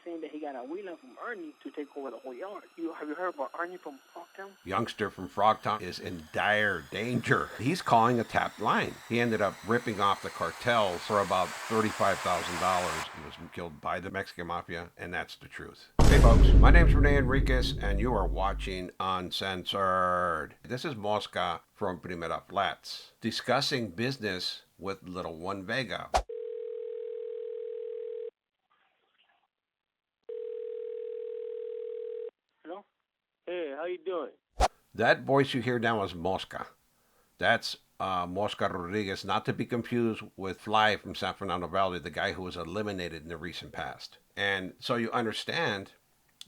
saying that he got a wheeler from Arnie to take over the whole yard. Have you heard about Arnie from Frogtown? Youngster from Frogtown is in dire danger. He's calling a tapped line. He ended up ripping off the cartels for about $35,000. He was killed by the Mexican Mafia, and that's the truth. Hey folks, my name's Renee Enriquez, and you are watching Uncensored. This is Mosca from Primera Flats, discussing business with little One Vega. Hello? Hey, how you doing? That voice you hear now is Mosca. That's Mosca Rodriguez, not to be confused with Fly from San Fernando Valley, the guy who was eliminated in the recent past. And so you understand,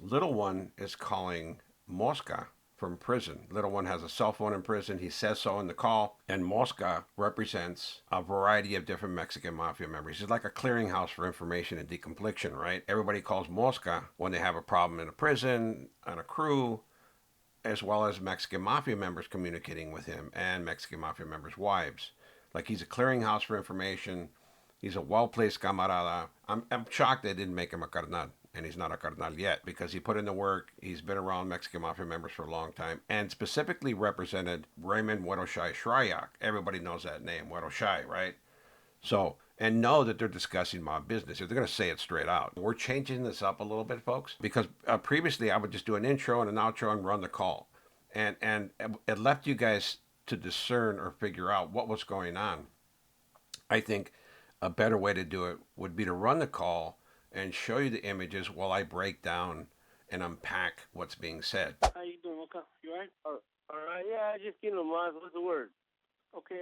Little One is calling Mosca from prison. Little One has a cell phone in prison. He says so in the call. And Mosca represents a variety of different Mexican Mafia members. He's like a clearinghouse for information and deconfliction, right? Everybody calls Mosca when they have a problem in a prison, on a crew, as well as Mexican Mafia members communicating with him and Mexican Mafia members' wives. Like, he's a clearinghouse for information. He's a well-placed camarada. I'm shocked they didn't make him a carnal, and he's not a carnal yet, because he put in the work. He's been around Mexican Mafia members for a long time, and specifically represented Raymond Weroshai Shryak. Everybody knows that name, Weroshai, right? So, and know that they're discussing mob business. They're going to say it straight out. We're changing this up a little bit, folks, because previously I would just do an intro and an outro and run the call. And it left you guys to discern or figure out what was going on. I think a better way to do it would be to run the call and show you the images while I break down and unpack what's being said. How you doing, Mocha? You alright? All right, yeah, I just came to Mars. What's the word? Okay,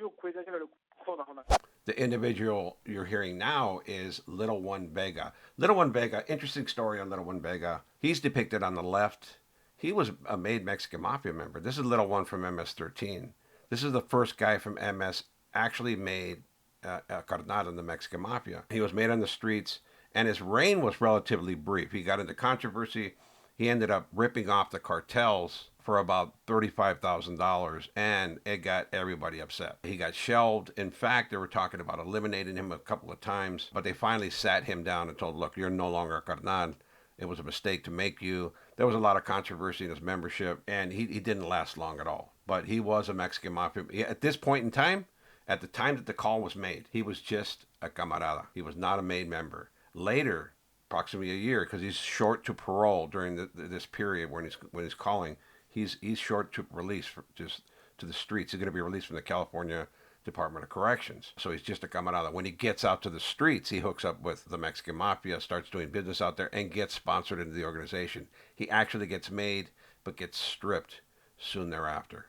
real quick, I gotta hold on. The individual you're hearing now is Little One Vega. Little One Vega, interesting story on Little One Vega. He's depicted on the left. He was a made Mexican Mafia member. This is Little One from MS-13. This is the first guy from MS actually made a carnal in the Mexican Mafia. He was made on the streets, and his reign was relatively brief. He got into controversy. He ended up ripping off the cartels for about $35,000, and it got everybody upset. He got shelved. In fact, they were talking about eliminating him a couple of times, but they finally sat him down and told, look, you're no longer a carnal. It was a mistake to make you. There was a lot of controversy in his membership, and he didn't last long at all. But he was a Mexican Mafia. At this point in time, at the time that the call was made, he was just a camarada. He was not a made member. Later, approximately a year, because he's short to parole during this period when he's calling, he's short to release just to the streets. He's going to be released from the California Department of Corrections. So he's just a camarada. When he gets out to the streets, he hooks up with the Mexican Mafia, starts doing business out there, and gets sponsored into the organization. He actually gets made, but gets stripped soon thereafter.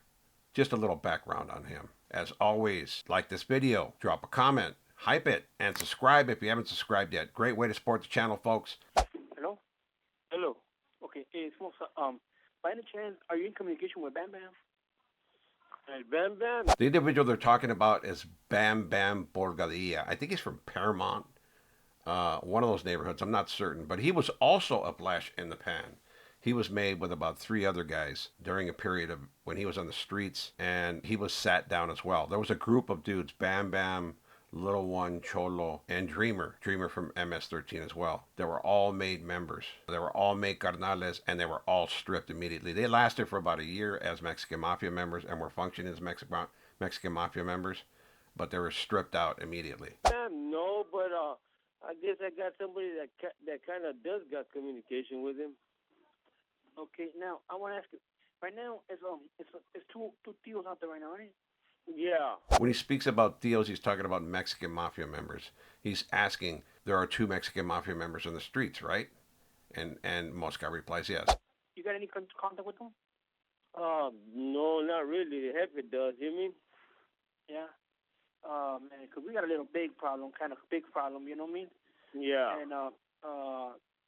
Just a little background on him. As always, like this video, drop a comment, hype it, and subscribe if you haven't subscribed yet. Great way to support the channel, folks. Hello? Hello. Okay, it's Mocha. By any chance, are you in communication with Bam Bam? Hey, Bam Bam. The individual they're talking about is Bam Bam Borgadilla. I think he's from Paramount, one of those neighborhoods. I'm not certain, but he was also a flash in the pan. He was made with about 3 other guys during a period of when he was on the streets, and he was sat down as well. There was a group of dudes, Bam Bam, Little One, Cholo, and Dreamer from MS-13 as well. They were all made members. They were all made carnales, and they were all stripped immediately. They lasted for about a year as Mexican Mafia members and were functioning as Mexican Mafia members, but they were stripped out immediately. No, but I guess I got somebody that kind of does got communication with him. Okay, now I want to ask you. Right now, it's two deals out there right now, right? Yeah. When he speaks about deals, he's talking about Mexican Mafia members. He's asking, there are 2 Mexican Mafia members on the streets, right? And Mosca replies, yes. You got any contact with them? No, not really. The heck it does. You mean? Yeah. Man, because we got a little big problem, kind of big problem, you know what I mean? Yeah. And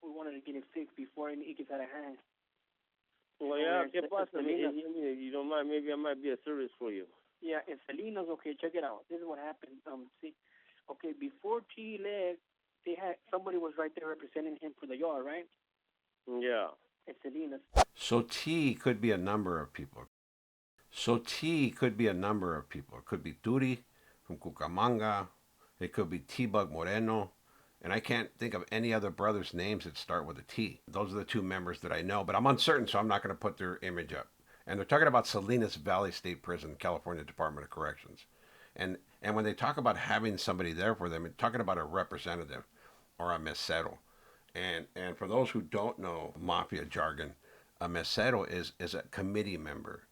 we wanted to get it fixed before it gets out of hand. Well, yeah, ¿qué pasa? You don't mind, maybe I might be a service for you. Yeah, in Salinas, okay, check it out. This is what happened. See, okay, before T left, somebody was right there representing him for the yard, right? Yeah. In Salinas. So T could be a number of people. It could be Turi from Cucamonga. It could be T-Bug Moreno. And I can't think of any other brothers' names that start with a T. Those are the two members that I know, but I'm uncertain, so I'm not going to put their image up. And they're talking about Salinas Valley State Prison, California Department of Corrections. And when they talk about having somebody there for them, they're talking about a representative or a mesero. And for those who don't know mafia jargon, a mesero is a committee member.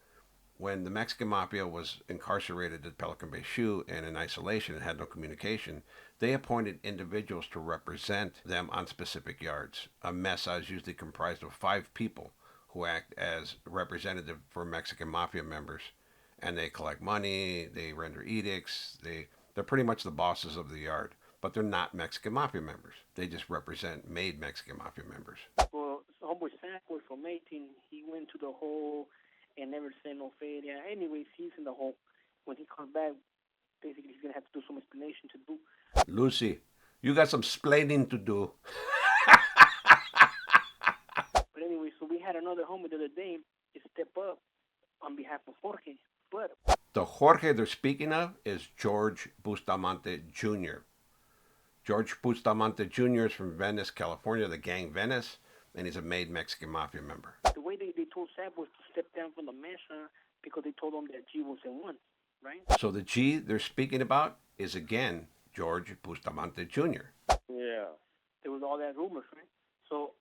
When the Mexican Mafia was incarcerated at Pelican Bay Shoe and in isolation and had no communication, they appointed individuals to represent them on specific yards. A mesa is usually comprised of 5 people who act as representative for Mexican Mafia members, and they collect money, they render edicts, they're pretty much the bosses of the yard, but they're not Mexican Mafia members. They just represent made Mexican Mafia members. Well, homeboy Sackboy from 18, he went to the hole and never said no feria. Anyways, he's in the hole. When he comes back, basically he's going to have to do some explanation to do. Lucy, you got some splaining to do. But anyway, so we had another homie the other day step up on behalf of Jorge. But the Jorge they're speaking of is George Bustamante Jr. George Bustamante Jr. is from Venice, California, the gang Venice, and he's a made Mexican Mafia member. The way they told Sab was to step down from the mesa because they told him that G was in one, right? So the G they're speaking about is, again, George Bustamante Jr. Yeah. There was all that rumors, right? So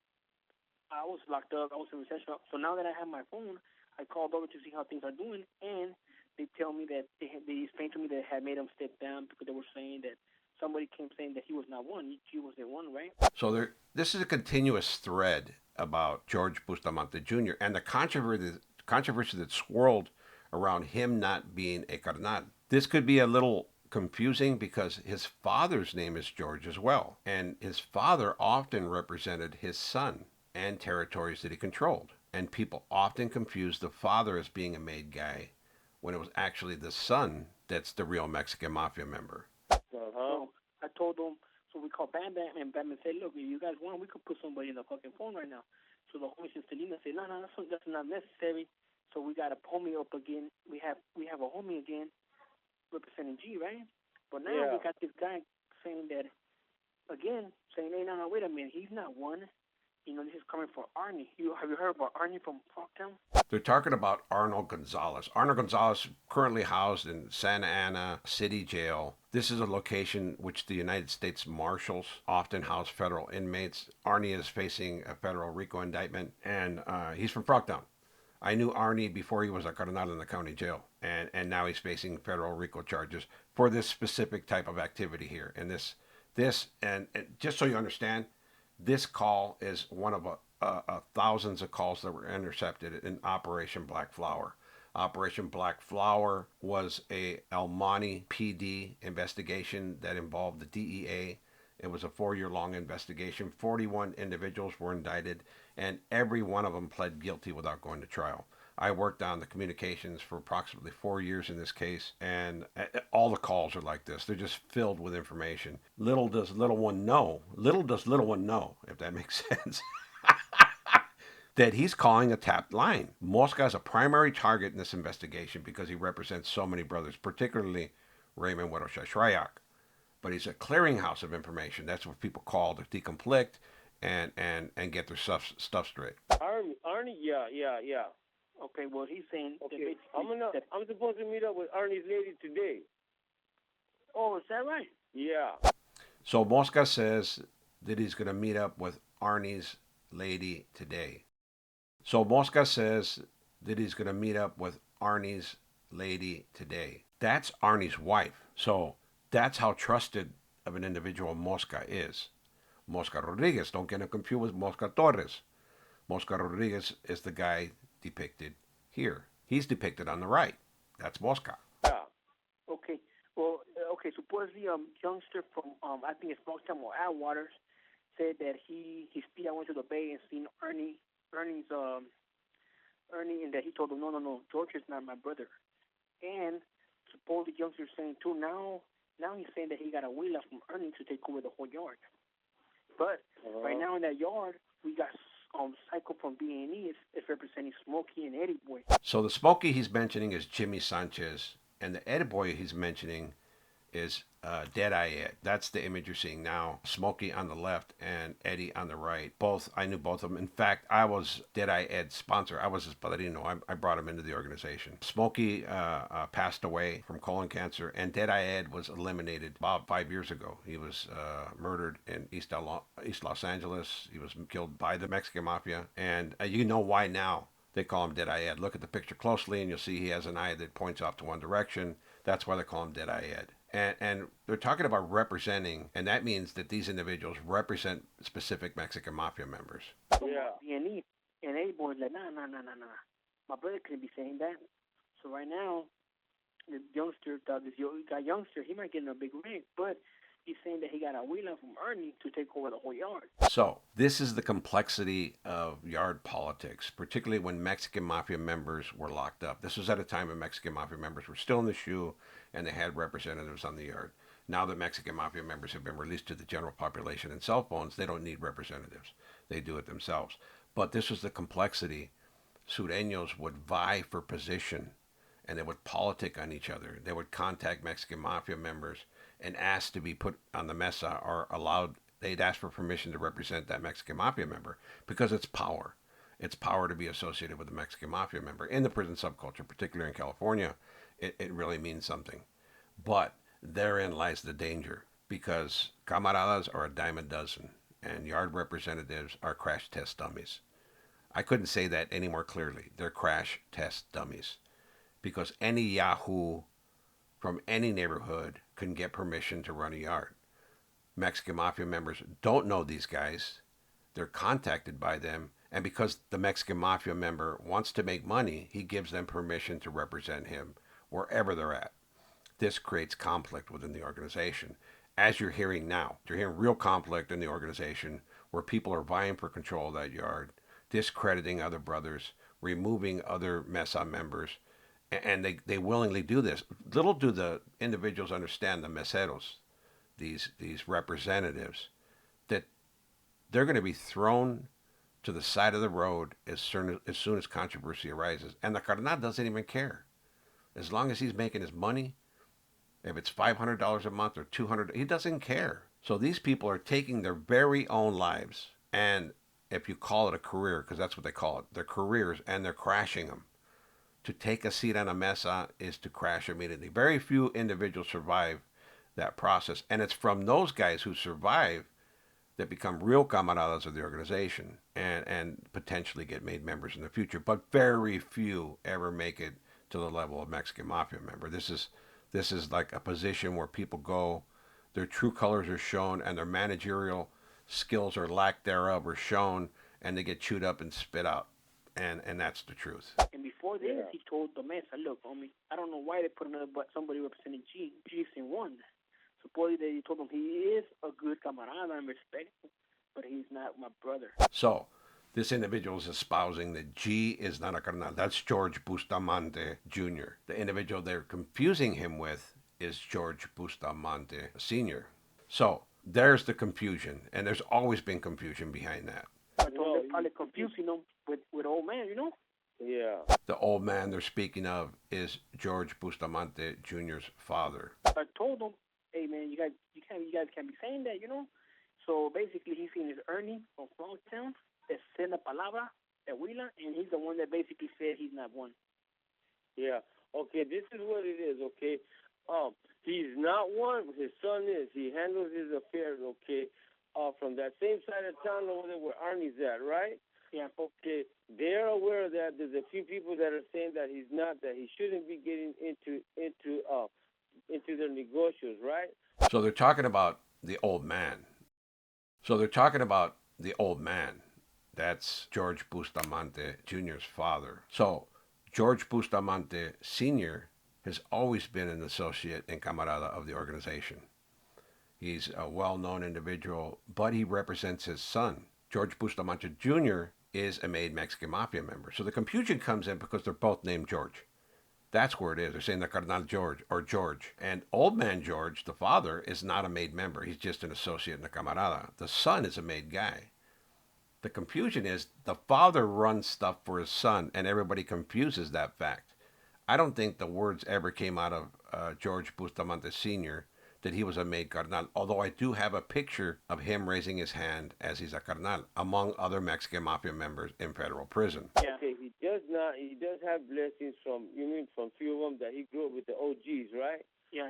I was locked up. I was in recession. So now that I have my phone, I called over to see how things are doing, and they tell me that they explained to me that had made him step down because they were saying that somebody came saying that he was not one. He was in one, right? So this is a continuous thread about George Bustamante Jr. and the controversy that swirled around him not being a carnal. This could be a little confusing because his father's name is George as well, and his father often represented his son and territories that he controlled. And people often confuse the father as being a made guy when it was actually the son that's the real Mexican Mafia member. So I told them, so we called Bam Bam, and Bam Bam said, look, if you guys want, we could put somebody in the fucking phone right now. So the homie Selena said, no, that's not necessary. So we got a homie up again. We have a homie again representing G, right? But now we got this guy saying that, again, saying, hey, no, wait a minute, he's not one. You know, this is coming from Arnie. Have you heard about Arnie from Frogtown? They're talking about Arnold Gonzalez. Arnold Gonzalez currently housed in Santa Ana City Jail. This is a location which the United States Marshals often house federal inmates. Arnie is facing a federal RICO indictment, and he's from Frogtown. I knew Arnie before he was a carnal in the county jail, and now he's facing federal RICO charges for this specific type of activity here. And and just so you understand, this call is one of thousands of calls that were intercepted in Operation Black Flower. Operation Black Flower was a Monte PD investigation that involved the DEA. It was a 4-year-long investigation. 41 individuals were indicted, and every one of them pled guilty without going to trial. I worked on the communications for approximately 4 years in this case, and all the calls are like this. They're just filled with information. Little does little one know, if that makes sense, that he's calling a tapped line. Mosca is a primary target in this investigation because he represents so many brothers, particularly Raymond Huerta. But he's a clearinghouse of information. That's what people call to deconflict and get their stuff straight. Arnie, yeah. Okay, well, he's saying... Okay, I'm supposed to meet up with Arnie's lady today. Oh, is that right? Yeah. So Mosca says that he's going to meet up with Arnie's lady today. That's Arnie's wife. So that's how trusted of an individual Mosca is. Mosca Rodriguez, don't get him confused with Mosca Torres. Mosca Rodriguez is the guy depicted here. He's depicted on the right. That's Mosca. Yeah. Okay. Well, supposedly Youngster from, I think it's Frogtown or Atwaters, said that his Pia went to the bay and seen Ernie, and that he told him, no, George is not my brother. And supposedly Youngster's saying, too, now he's saying that he got a wheeler from Ernie to take over the whole yard. But right now in that yard, we got Psycho from B&E is representing Smokey and Eddie Boy. So the Smokey he's mentioning is Jimmy Sanchez, and the Eddie Boy he's mentioning is Deadeye Ed. That's the image you're seeing now. Smokey on the left and Eddie on the right. Both, I knew both of them. In fact, I was Deadeye Ed's sponsor. I was his padrino. I brought him into the organization. Smokey passed away from colon cancer, and Deadeye Ed was eliminated about 5 years ago. He was murdered in East Los Angeles. He was killed by the Mexican Mafia, and you know why now. They call him Deadeye Ed. Look at the picture closely, and you'll see he has an eye that points off to one direction. That's why they call him Deadeye Ed. And they're talking about representing, and that means that these individuals represent specific Mexican Mafia members. Yeah. And A boys like, nah. My brother couldn't be saying that. So right now, the youngster thought this guy Youngster, he might get in a big ring, but he's saying that he got a wheeler from Arnie to take over the whole yard. So this is the complexity of yard politics, particularly when Mexican Mafia members were locked up. This was at a time when Mexican Mafia members were still in the shoe and they had representatives on the yard. Now that Mexican Mafia members have been released to the general population and cell phones, they don't need representatives. They do it themselves. But this was the complexity. Sureños would vie for position and they would politic on each other. They would contact Mexican Mafia members and ask to be put on the mesa or allowed. They'd ask for permission to represent that Mexican Mafia member because it's power. It's power to be associated with a Mexican Mafia member. In the prison subculture, particularly in California, it really means something. But therein lies the danger because camaradas are a dime a dozen and yard representatives are crash test dummies. I couldn't say that any more clearly. They're crash test dummies because any Yahoo from any neighborhood can get permission to run a yard. Mexican Mafia members don't know these guys. They're contacted by them. And because the Mexican Mafia member wants to make money, he gives them permission to represent him wherever they're at. This creates conflict within the organization. As you're hearing now, you're hearing real conflict in the organization where people are vying for control of that yard, discrediting other brothers, removing other Mesa members, and they willingly do this. Little do the individuals understand, the meseros, these representatives, that they're going to be thrown to the side of the road as soon as controversy arises. And the carnal doesn't even care. As long as he's making his money, if it's $500 a month or $200, he doesn't care. So these people are taking their very own lives, and if you call it a career, because that's what they call it, their careers, and they're crashing them. To take a seat on a mesa is to crash immediately. Very few individuals survive that process, and it's from those guys who survive that become real camaradas of the organization and potentially get made members in the future. But very few ever make it to the level of Mexican Mafia member. This is like a position where people go, their true colors are shown, and their managerial skills or lack thereof are shown, and they get chewed up and spit out. And that's the truth. And before this, he told the mesa, look, homie, I don't know why they put somebody representing G. G's in one. Supposedly they told him he is a good camarada and respectful, but he's not my brother. So this individual is espousing that G is not a carnal. That's George Bustamante Jr. The individual they're confusing him with is George Bustamante Sr. So there's the confusion, and there's always been confusion behind that. I told them probably confusing them with old man, you know? Yeah. The old man they're speaking of is George Bustamante Jr.'s father. I told them, hey man, you guys can't be saying that, you know? So basically he's seen his Arnie from Frogtown that said la palabra, that Wheeler, and he's the one that basically said he's not one. Yeah. Okay, this is what it is, okay? He's not one, his son is. He handles his affairs, okay? From that same side of town over there where Arnie's at, right? Yeah. Okay, they're aware of that. There's a few people that are saying that he's not, that he shouldn't be getting into their negotiations, right? So they're talking about the old man. That's George Bustamante Jr.'s father. So George Bustamante Sr. has always been an associate and camarada of the organization. He's a well-known individual, but he represents his son. George Bustamante Jr. is a made Mexican Mafia member. So the confusion comes in because they're both named George. That's where it is. They're saying the Carnal George or George. And old man George, the father, is not a made member. He's just an associate and a camarada. The son is a made guy. The confusion is the father runs stuff for his son, and everybody confuses that fact. I don't think the words ever came out of George Bustamante Sr. that he was a made carnal, although I do have a picture of him raising his hand as he's a carnal, among other Mexican Mafia members in federal prison. Yeah. Okay, he does not. He does have blessings from, you mean from few of them that he grew up with the OGs, right? Yeah.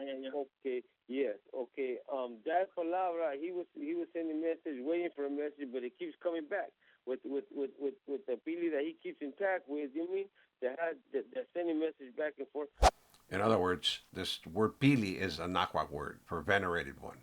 Okay, yes, okay. That palabra, he was sending a message, waiting for a message, but it keeps coming back with the Billy that he keeps intact with, you mean, that sending message back and forth. In other words, this word pili is a Nahuatl word for venerated one.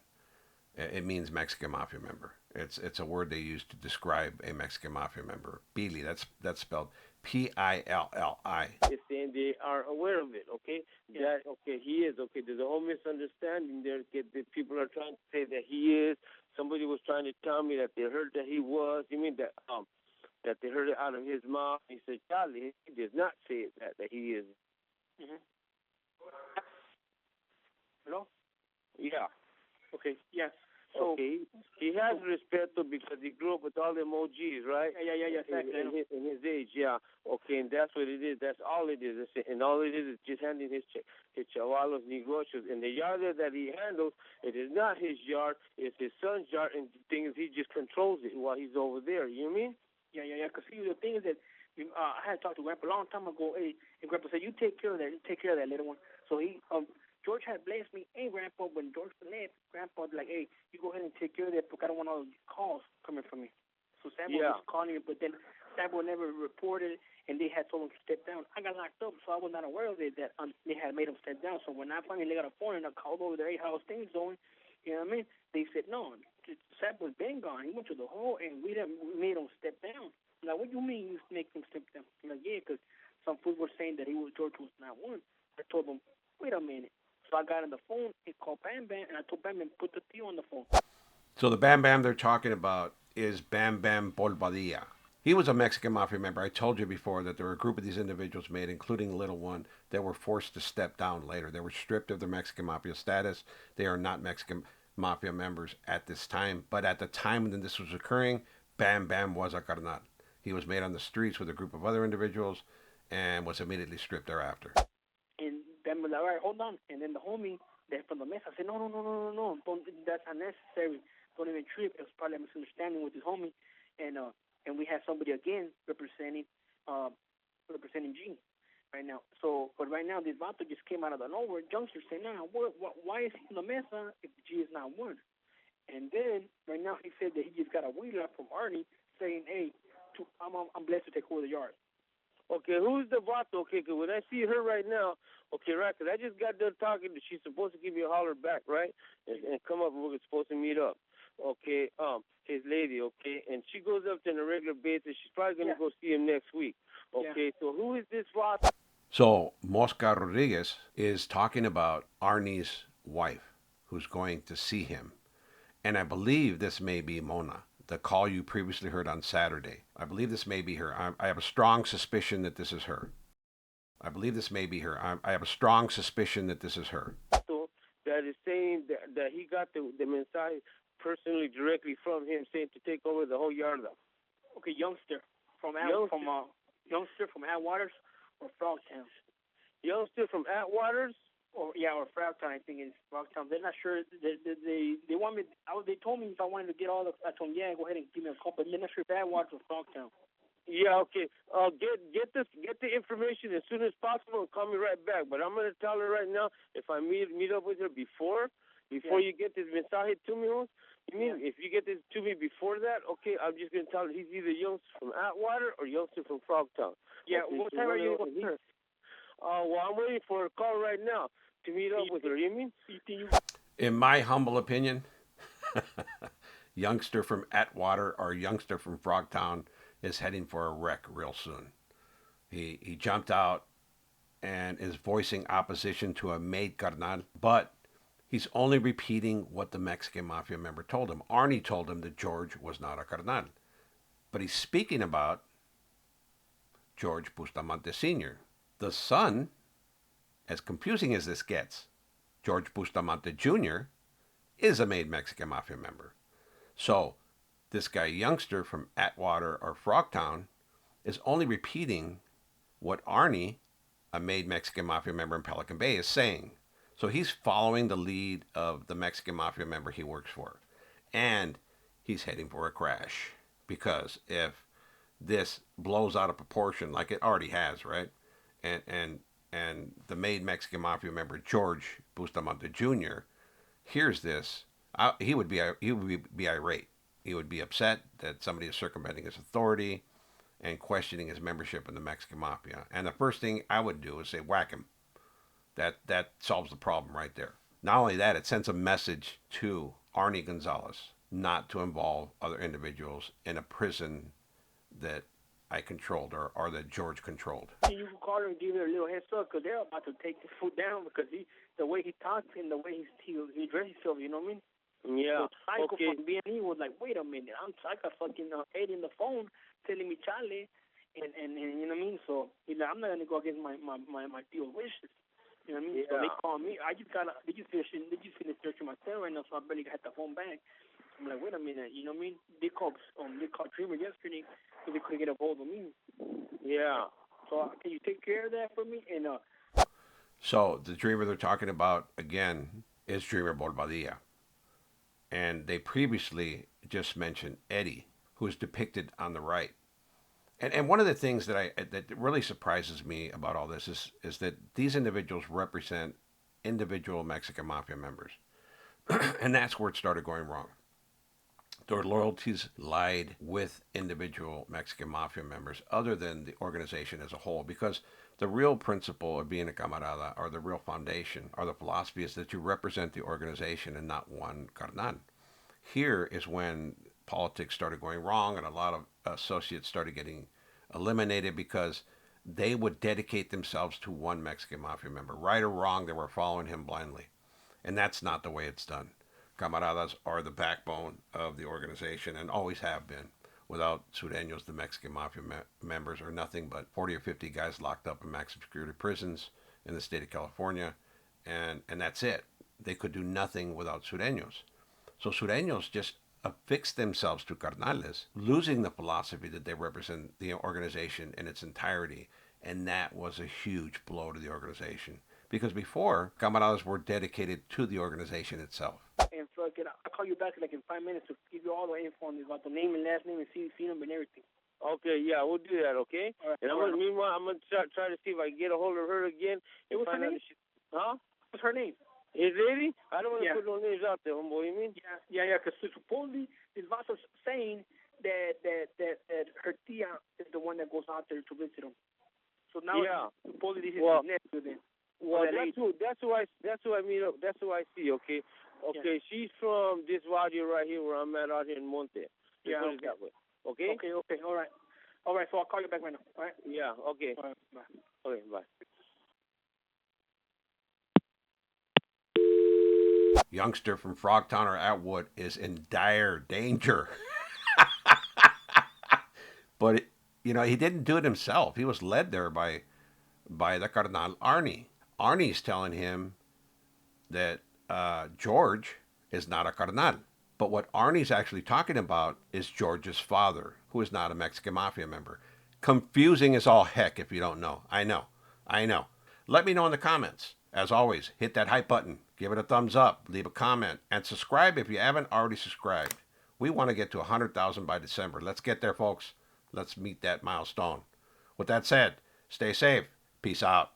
It means Mexican Mafia member. It's a word they use to describe a Mexican Mafia member. Pili, that's spelled P-I-L-L-I. It's saying they are aware of it, okay? Yeah. That, okay, he is, okay. There's a whole misunderstanding there. The people are trying to say that he is. Somebody was trying to tell me that they heard that he was. You mean that they heard it out of his mouth? He said, Charlie, he does not say that he is. Mm-hmm. Hello? Yeah. Okay, yeah. So, okay, he has respect because he grew up with all them OGs, right? Yeah, exactly. In his age, yeah. Okay, and that's what it is. That's all it is. And all it is just handling his chavalos negocios. And the yard that he handles, it is not his yard. It's his son's yard. And the thing is, he just controls it while he's over there. You know what I mean? Yeah. Because see, the thing is that I had talked to Grandpa a long time ago. Hey, and Grandpa said, "You take care of that. You take care of that little one." So he George had blessed me and Grandpa. When George left, Grandpa was like, "Hey, you go ahead and take care of that because I don't want all these calls coming from me." So Samuel was calling me, but then Samuel never reported, and they had told him to step down. I got locked up, so I was not aware of it, that they had made him step down. So when I finally got a phone and I called over there, "Hey, how's things going?" You know what I mean? They said, "No, Samuel's been gone. He went to the hole, and we made him step down." I'm like, "What do you mean you make him step down?" I'm like, "Yeah, because some fools were saying that George was not one." I told them, "Wait a minute." So I got on the phone and called Bam Bam, and I told Bam Bam, put the Theo on the phone. So the Bam Bam they're talking about is Bam Bam Bolvadilla. He was a Mexican Mafia member. I told you before that there were a group of these individuals made, including Little One, that were forced to step down later. They were stripped of their Mexican Mafia status. They are not Mexican Mafia members at this time. But at the time when this was occurring, Bam Bam was a carnal. He was made on the streets with a group of other individuals and was immediately stripped thereafter. And Bam was like, "All right, hold on." And then the homie that from the mess, I said, "No, don't, that's unnecessary. Don't even trip." It was probably a misunderstanding with his homie, and we have somebody again representing G right now. So, but right now this vato just came out of the nowhere. Youngster saying, "Nah, why is he in the mesa if G is not one?" And then right now he said that he just got a wheeler from Arnie saying, "Hey, I'm blessed to take over the yard." Okay, who's the vato? Okay, because when I see her right now, okay, right, because I just got done talking. She's supposed to give me a holler back, right, and come up. We're supposed to meet up. Okay, his lady, okay, and she goes up to on a regular basis. She's probably gonna go see him next week. Okay, so who is this vato? So Mosca Rodriguez is talking about Arnie's wife, who's going to see him, and I believe this may be Mona, the call you previously heard on Saturday. I believe this may be her. I have a strong suspicion that this is her. I believe this may be her. I have a strong suspicion that this is her. That is saying that he got the mensaje personally directly from him, saying to take over the whole yarda. Okay, Youngster from Atwaters or Frogtown. Youngster from Atwaters. Or Frogtown. I think it's Frogtown. They're not sure. They want me. They told me if I wanted to get all the. I told them, yeah, go ahead and give me a call. But they're not sure if Atwaters or Frogtown. Yeah, okay. Get the information as soon as possible and call me right back. But I'm gonna tell her right now, if I meet up with her before you get this mensaje to me, you mean if you get this to me before that, okay, I'm just gonna tell her he's either Youngster from Atwater or Youngster from Frogtown. Yeah, okay, what time are you going to? Well, I'm waiting for a call right now to meet up with her. You mean? In my humble opinion, Youngster from Atwater or Youngster from Frogtown is heading for a wreck real soon. He jumped out and is voicing opposition to a made carnal, but he's only repeating what the Mexican Mafia member told him. Arnie told him that George was not a carnal, but he's speaking about George Bustamante Sr. The son, as confusing as this gets, George Bustamante Jr., is a made Mexican Mafia member. So this guy Youngster from Atwater or Frogtown is only repeating what Arnie, a made Mexican Mafia member in Pelican Bay, is saying. So he's following the lead of the Mexican Mafia member he works for. And he's heading for a crash. Because if this blows out of proportion like it already has, right? And the made Mexican Mafia member George Bustamante Jr. hears this, he would be irate. He would be upset that somebody is circumventing his authority and questioning his membership in the Mexican Mafia. And the first thing I would do is say, whack him. That solves the problem right there. Not only that, it sends a message to Arnie Gonzalez not to involve other individuals in a prison that I controlled or that George controlled. You can call her and give her a little heads up because they're about to take the foot down because the way he talks and the way he dresses himself, you know what I mean? Yeah. So Psycho from BNE was like, wait a minute, I got fucking Ed in the phone telling me Charlie, and you know what I mean? So he's like, I'm not gonna go against my deal wishes. You know what I mean? Yeah. So they call me. Did you finish searching my cell right now? So I barely got the phone back. I'm like, wait a minute, you know what I mean? They called Dreamer yesterday so they couldn't get a hold of me. Yeah. So can you take care of that for me? And So the Dreamer they're talking about again is Dreamer Bobadilla. And they previously just mentioned Eddie, who is depicted on the right. And one of the things that really surprises me about all this is that these individuals represent individual Mexican Mafia members. And that's where it started going wrong. Their loyalties lied with individual Mexican Mafia members other than the organization as a whole, because the real principle of being a camarada, or the real foundation, or the philosophy, is that you represent the organization and not one carnal. Here is when politics started going wrong and a lot of associates started getting eliminated because they would dedicate themselves to one Mexican Mafia member. Right or wrong, they were following him blindly. And that's not the way it's done. Camaradas are the backbone of the organization and always have been. Without Sureños, the Mexican Mafia members are nothing but 40 or 50 guys locked up in maximum security prisons in the state of California, and that's it. They could do nothing without Sureños. So Sureños just affixed themselves to carnales, losing the philosophy that they represent the organization in its entirety, and that was a huge blow to the organization. Because before, camaradas were dedicated to the organization itself. And fucking, I'll call you back like in 5 minutes to give you all the info on about the name and last name and CVC number and everything. Okay, yeah, we'll do that, okay? All right, and meanwhile, I'm going to try to see if I can get a hold of her again. Hey, what's her name? Huh? What's her name? His lady? I don't want to put no names out there, homeboy, you mean? Yeah, because supposedly this Vasa's saying that her tia is the one that goes out there to visit him. So now supposedly he's next to them. Well, that's who I meet up. That's who I see. Okay, Yeah. She's from this radio right here where I'm at out here in Monte. Yeah. Put it that way. Okay. Okay. All right. So I'll call you back right now. All right. Yeah. Okay. All right. Bye. Okay. Bye. Youngster from Frogtown or Atwood is in dire danger. But he didn't do it himself. He was led there by the carnal Arnie. Arnie's telling him that George is not a carnal. But what Arnie's actually talking about is George's father, who is not a Mexican Mafia member. Confusing as all heck if you don't know. I know. Let me know in the comments. As always, hit that hype button, give it a thumbs up, leave a comment, and subscribe if you haven't already subscribed. We want to get to 100,000 by December. Let's get there, folks. Let's meet that milestone. With that said, stay safe. Peace out.